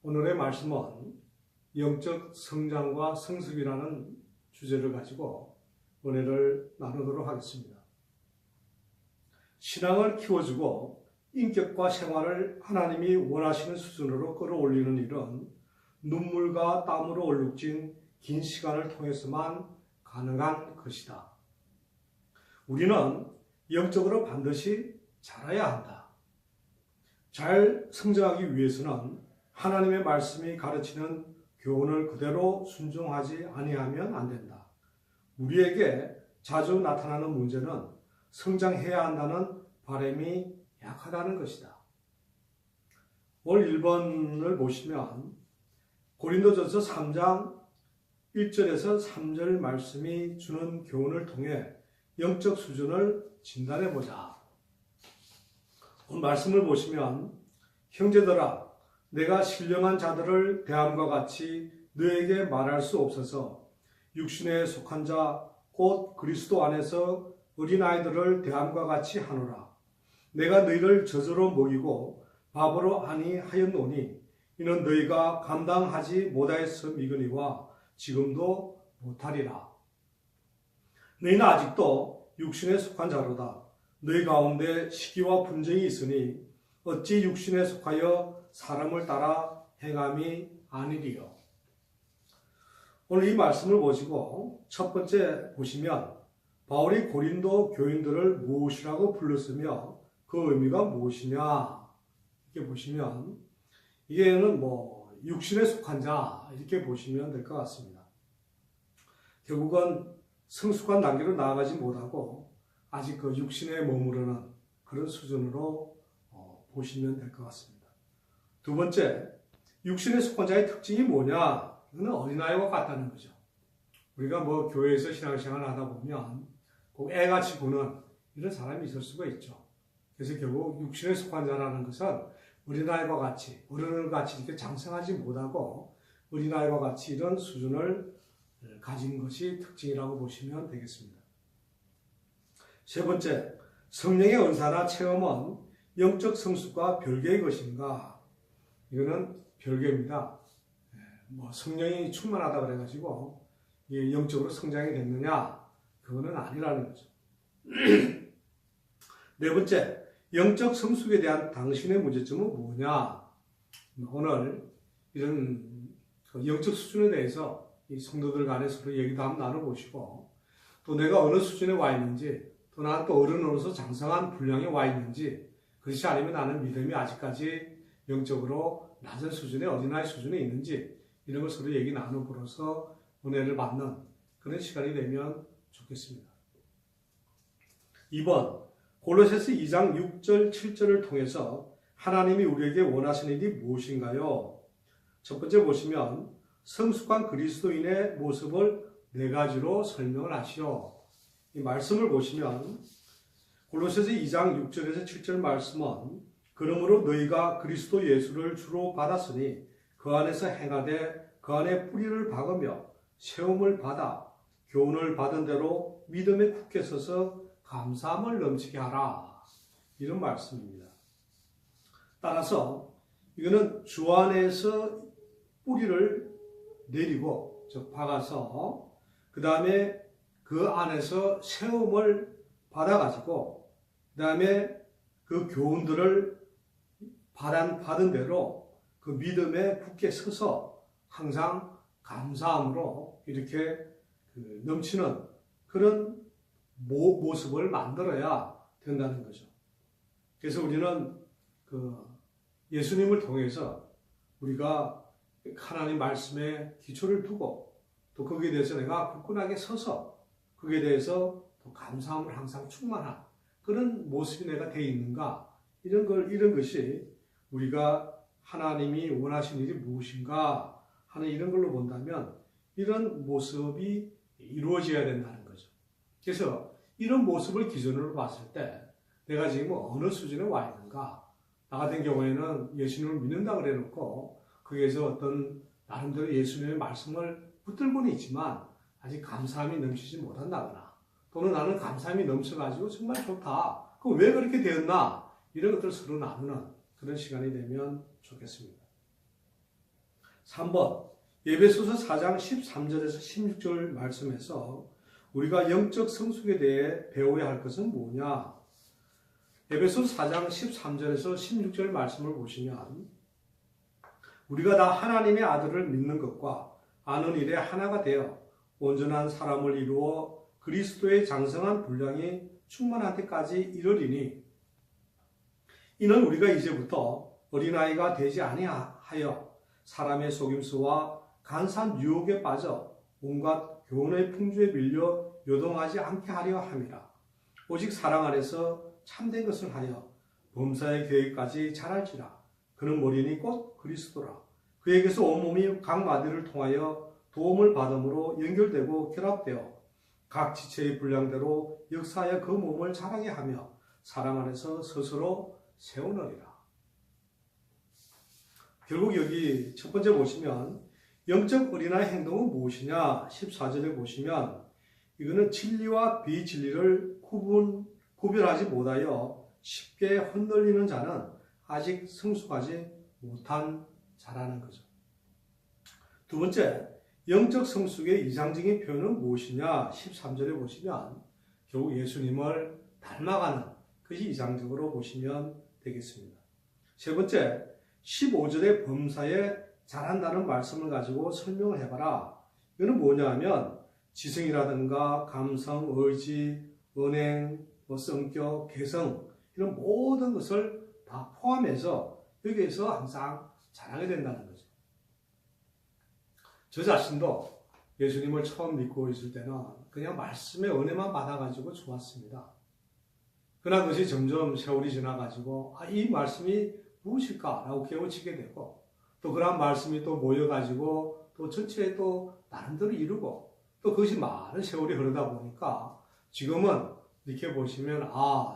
오늘의 말씀은 영적 성장과 성숙이라는 주제를 가지고 은혜를 나누도록 하겠습니다. 신앙을 키워주고 인격과 생활을 하나님이 원하시는 수준으로 끌어올리는 일은 눈물과 땀으로 얼룩진 긴 시간을 통해서만 가능한 것이다. 우리는 영적으로 반드시 자라야 한다. 잘 성장하기 위해서는 하나님의 말씀이 가르치는 교훈을 그대로 순종하지 아니하면 안 된다. 우리에게 자주 나타나는 문제는 성장해야 한다는 바람이 약하다는 것이다. 오늘 1번을 보시면 고린도전서 3장 1절에서 3절 말씀이 주는 교훈을 통해 영적 수준을 진단해보자. 오늘 말씀을 보시면 형제들아 내가 신령한 자들을 대함과 같이 너에게 말할 수 없어서 육신에 속한 자 곧 그리스도 안에서 어린아이들을 대함과 같이 하노라. 내가 너희를 젖으로 먹이고 밥으로 아니하였노니 이는 너희가 감당하지 못하였음이거니와 지금도 못하리라. 너희는 아직도 육신에 속한 자로다. 너희 가운데 시기와 분쟁이 있으니 어찌 육신에 속하여 사람을 따라 행함이 아니리요. 오늘 이 말씀을 보시고 첫 번째 보시면 바울이 고린도 교인들을 무엇이라고 불렀으며 그 의미가 무엇이냐 이렇게 보시면 이게는 육신에 속한 자 이렇게 보시면 될 것 같습니다. 결국은 성숙한 단계로 나아가지 못하고 아직 그 육신에 머무르는 그런 수준으로 보시면 될 것 같습니다. 두 번째, 육신에 속한 자의 특징이 뭐냐? 이거는 어린아이와 같다는 거죠. 우리가 교회에서 신앙생활을 하다 보면 꼭 애같이 구는 이런 사람이 있을 수가 있죠. 그래서 결국 육신에 속한 자라는 것은 어린아이와 같이, 어른을 같이 이렇게 장성하지 못하고 어린아이와 같이 이런 수준을 가진 것이 특징이라고 보시면 되겠습니다. 세 번째, 성령의 은사나 체험은 영적 성숙과 별개의 것인가? 이거는 별개입니다. 성령이 충만하다 그래가지고 영적으로 성장이 됐느냐? 그거는 아니라는 거죠. 네 번째, 영적 성숙에 대한 당신의 문제점은 뭐냐? 오늘 이런 영적 수준에 대해서 이 성도들 간에 서로 얘기도 한번 나눠보시고 또 내가 어느 수준에 와 있는지 또 나는 또 어른으로서 장성한 분량에 와 있는지 그렇지 않으면 나는 믿음이 아직까지 영적으로 낮은 수준의 어린아이 수준에 있는지 이런 걸 서로 얘기 나누고로서 은혜를 받는 그런 시간이 되면 좋겠습니다. 2번, 골로새서 2장 6절 7절을 통해서 하나님이 우리에게 원하시는 일이 무엇인가요? 첫 번째 보시면 성숙한 그리스도인의 모습을 네 가지로 설명을 하시오. 이 말씀을 보시면 골로새서 2장 6절에서 7절 말씀은 그러므로 너희가 그리스도 예수를 주로 받았으니 그 안에서 행하되 그 안에 뿌리를 박으며 세움을 받아 교훈을 받은 대로 믿음에 굳게 서서 감사함을 넘치게 하라. 이런 말씀입니다. 따라서 이거는 주 안에서 뿌리를 내리고 즉 박아서 그 다음에 그 안에서 세움을 받아가지고 그 다음에 그 교훈들을 받은 대로 그 믿음에 굳게 서서 항상 감사함으로 이렇게 넘치는 그런 모습을 만들어야 된다는 거죠. 그래서 우리는 예수님을 통해서 우리가 하나님 말씀에 기초를 두고 또 거기에 대해서 내가 굳건하게 서서 거기에 대해서 또 감사함을 항상 충만한 그런 모습이 내가 되어 있는가 이런 것이 우리가 하나님이 원하시는 일이 무엇인가 하는 이런 걸로 본다면 이런 모습이 이루어져야 된다는 거죠. 그래서 이런 모습을 기준으로 봤을 때 내가 지금 어느 수준에 와 있는가? 나 같은 경우에는 예수님을 믿는다 그래 놓고 거기에서 어떤 나름대로 예수님의 말씀을 붙들고는 있지만 아직 감사함이 넘치지 못한다거나 또는 나는 감사함이 넘쳐가지고 정말 좋다. 그럼 왜 그렇게 되었나? 이런 것들을 서로 나누는 그런 시간이 되면 좋겠습니다. 3번 에베소서 4장 13절에서 16절 말씀에서 우리가 영적 성숙에 대해 배워야 할 것은 뭐냐? 에베소서 4장 13절에서 16절 말씀을 보시면 우리가 다 하나님의 아들을 믿는 것과 아는 일에 하나가 되어 온전한 사람을 이루어 그리스도의 장성한 분량이 충만한 때까지 이르리니 이는 우리가 이제부터 어린아이가 되지 아니하여 사람의 속임수와 간사한 유혹에 빠져 온갖 교훈의 풍조에 밀려 요동하지 않게 하려 함이라. 오직 사랑 안에서 참된 것을 하여 범사의 계획까지 잘할지라. 그는 머리니 곧 그리스도라. 그에게서 온몸이 각 마디를 통하여 도움을 받음으로 연결되고 결합되어 각 지체의 분량대로 역사하여 그 몸을 자라게 하며 사랑 안에서 스스로 세우느니라. 결국 여기 첫 번째 보시면 영적 어린아이 행동은 무엇이냐? 14절에 보시면 이거는 진리와 비진리를 구별하지 못하여 쉽게 헛놀리는 자는 아직 성숙하지 못한 자라는 거죠. 두 번째, 영적 성숙의 이상적인 표현은 무엇이냐? 13절에 보시면 결국 예수님을 닮아가는 것이 이상적으로 보시면 되겠습니다. 세 번째, 15절의 범사에 잘한다는 말씀을 가지고 설명을 해봐라. 이거는 뭐냐 하면 지성이라든가 감성, 의지, 은행, 성격, 개성 이런 모든 것을 다 포함해서 여기에서 항상 잘하게 된다는 거죠. 저 자신도 예수님을 처음 믿고 있을 때는 그냥 말씀의 은혜만 받아가지고 좋았습니다. 그러나 그것이 점점 세월이 지나가지고 이 말씀이 무엇일까라고 깨우치게 되고 또 그런 말씀이 또 모여가지고 또 전체에 또 나름대로 이루고 또 그것이 많은 세월이 흐르다 보니까 지금은 이렇게 보시면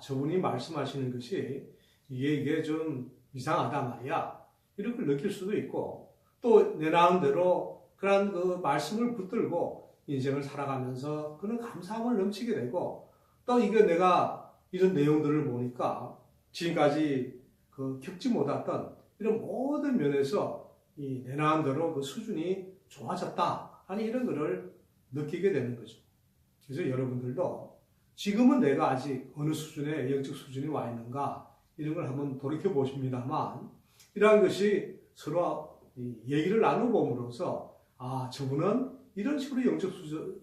저분이 말씀하시는 것이 이게 좀 이상하다 말이야 이런 걸 느낄 수도 있고 또 내 나름대로 그런 그 말씀을 붙들고 인생을 살아가면서 그런 감사함을 넘치게 되고 또 이게 내가 이런 내용들을 보니까 지금까지 겪지 못했던 이런 모든 면에서 내 나름대로 그 수준이 좋아졌다 아니 이런 거를 느끼게 되는 거죠. 그래서 여러분들도 지금은 내가 아직 어느 수준의 영적 수준이 와 있는가 이런 걸 한번 돌이켜 보십니다만 이러한 것이 서로 얘기를 나눠봄으로써 저분은 이런 식으로 영적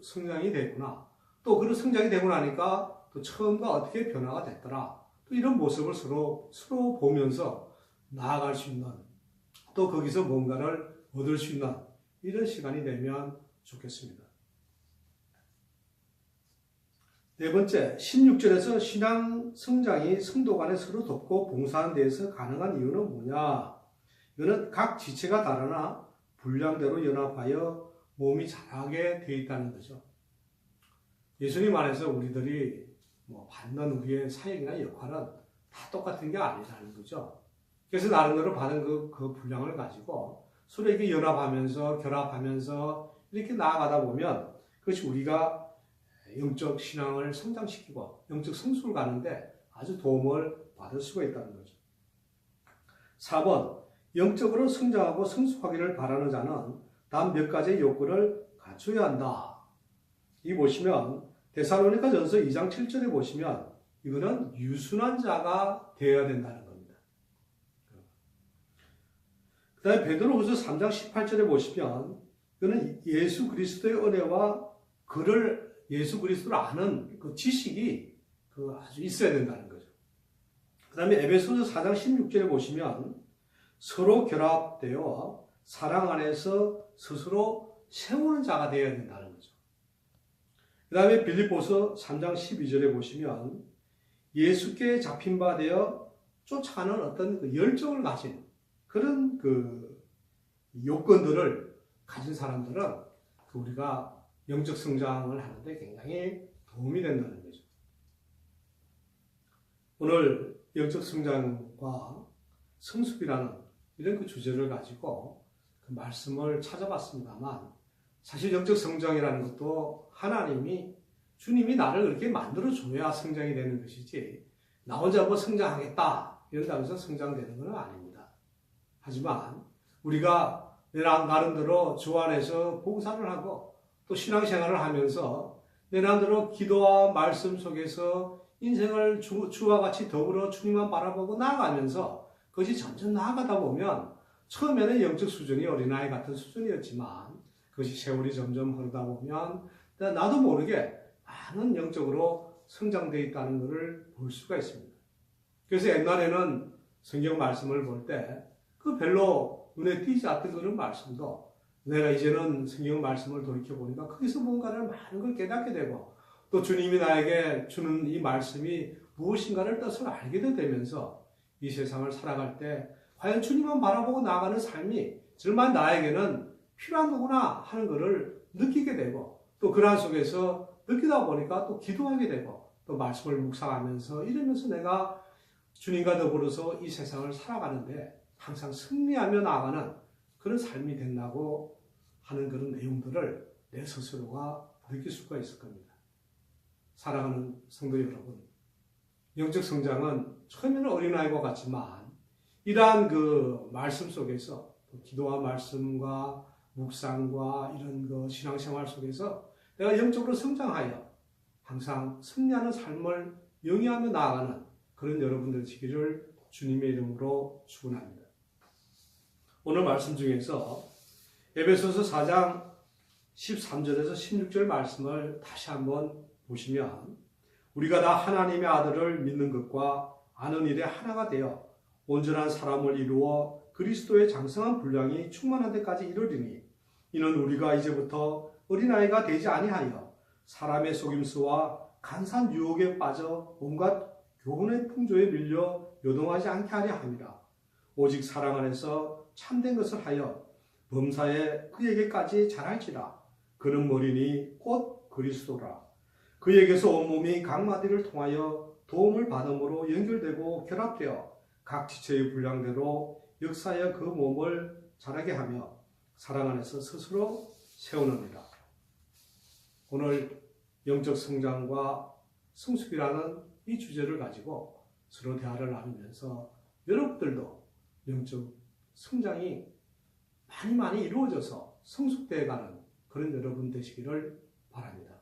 성장이 되구나 또 그런 성장이 되고 나니까 또 처음과 어떻게 변화가 됐더라 또 이런 모습을 서로 보면서 나아갈 수 있는 또 거기서 뭔가를 얻을 수 있는 이런 시간이 되면 좋겠습니다. 네 번째, 16절에서 신앙 성장이 성도 간에 서로 돕고 봉사하는 데에서 가능한 이유는 뭐냐? 이거는 각 지체가 다르나 분량대로 연합하여 몸이 자라게 되어 있다는 거죠. 예수님 안에서 우리들이 받는 우리의 사역이나 역할은 다 똑같은 게 아니라는 거죠. 그래서 나름대로 받은 그 분량을 가지고 서로 이렇게 연합하면서 결합하면서 이렇게 나아가다 보면 그것이 우리가 영적 신앙을 성장시키고 영적 성숙을 가는데 아주 도움을 받을 수가 있다는 거죠. 4번, 영적으로 성장하고 성숙하기를 바라는 자는 단 몇 가지의 요구를 갖춰야 한다. 이 보시면 데살로니가전서 2장 7절에 보시면 이거는 유순한 자가 되어야 된다는 겁니다. 그 다음에 베드로후서 3장 18절에 보시면 이거는 예수 그리스도의 은혜와 그를 예수 그리스도를 아는 그 지식이 아주 있어야 된다는 거죠. 그 다음에 에베소서 4장 16절에 보시면 서로 결합되어 사랑 안에서 스스로 세우는 자가 되어야 된다는 거죠. 그 다음에 빌립보서 3장 12절에 보시면 예수께 잡힌 바 되어 쫓아가는 어떤 그 열정을 가진 그런 그 요건들을 가진 사람들은 우리가 영적 성장을 하는데 굉장히 도움이 된다는 거죠. 오늘 영적 성장과 성숙이라는 이런 그 주제를 가지고 그 말씀을 찾아봤습니다만 사실 영적 성장이라는 것도 주님이 나를 그렇게 만들어줘야 성장이 되는 것이지 나 혼자 성장하겠다 이런다고 해서 성장되는 건 아닙니다. 하지만 우리가 내 나름대로 주 안에서 봉사를 하고 또 신앙생활을 하면서 내 나름대로 기도와 말씀 속에서 인생을 주와 같이 더불어 주님만 바라보고 나아가면서 그것이 점점 나아가다 보면 처음에는 영적 수준이 어린아이 같은 수준이었지만 그것이 세월이 점점 흐르다 보면 나도 모르게 많은 영적으로 성장되어 있다는 것을 볼 수가 있습니다. 그래서 옛날에는 성경 말씀을 볼 때 그 별로 눈에 띄지 않던 그런 말씀도 내가 이제는 성경 말씀을 돌이켜보니까 거기서 뭔가를 많은 걸 깨닫게 되고 또 주님이 나에게 주는 이 말씀이 무엇인가를 뜻을 알게 되면서 이 세상을 살아갈 때 과연 주님만 바라보고 나아가는 삶이 정말 나에게는 필요한 거구나 하는 것을 느끼게 되고 또 그러한 속에서 느끼다 보니까 또 기도하게 되고 또 말씀을 묵상하면서 이러면서 내가 주님과 더불어서 이 세상을 살아가는데 항상 승리하며 나아가는 그런 삶이 된다고 하는 그런 내용들을 내 스스로가 느낄 수가 있을 겁니다. 사랑하는 성도 여러분, 영적 성장은 처음에는 어린아이와 같지만 이러한 그 말씀 속에서 기도와 말씀과 묵상과 이런 그 신앙생활 속에서 내가 영적으로 성장하여 항상 승리하는 삶을 영위하며 나아가는 그런 여러분들 되기를 주님의 이름으로 축원합니다. 오늘 말씀 중에서 에베소서 4장 13절에서 16절 말씀을 다시 한번 보시면 우리가 다 하나님의 아들을 믿는 것과 아는 일에 하나가 되어 온전한 사람을 이루어 그리스도의 장성한 분량이 충만한 데까지 이르리니 이는 우리가 이제부터 어린아이가 되지 아니하여 사람의 속임수와 간사한 유혹에 빠져 온갖 교훈의 풍조에 밀려 요동하지 않게 하려 함이라. 오직 사랑 안에서 참된 것을 하여 범사에 그에게까지 자랄지라. 그는 머리니 곧 그리스도라. 그에게서 온몸이 각 마디를 통하여 도움을 받음으로 연결되고 결합되어 각 지체의 분량대로 역사하여 그 몸을 자라게 하며 사랑 안에서 스스로 세우느니라. 오늘 영적 성장과 성숙이라는 이 주제를 가지고 서로 대화를 나누면서 여러분들도 영적 성장이 많이 이루어져서 성숙되어가는 그런 여러분 되시기를 바랍니다.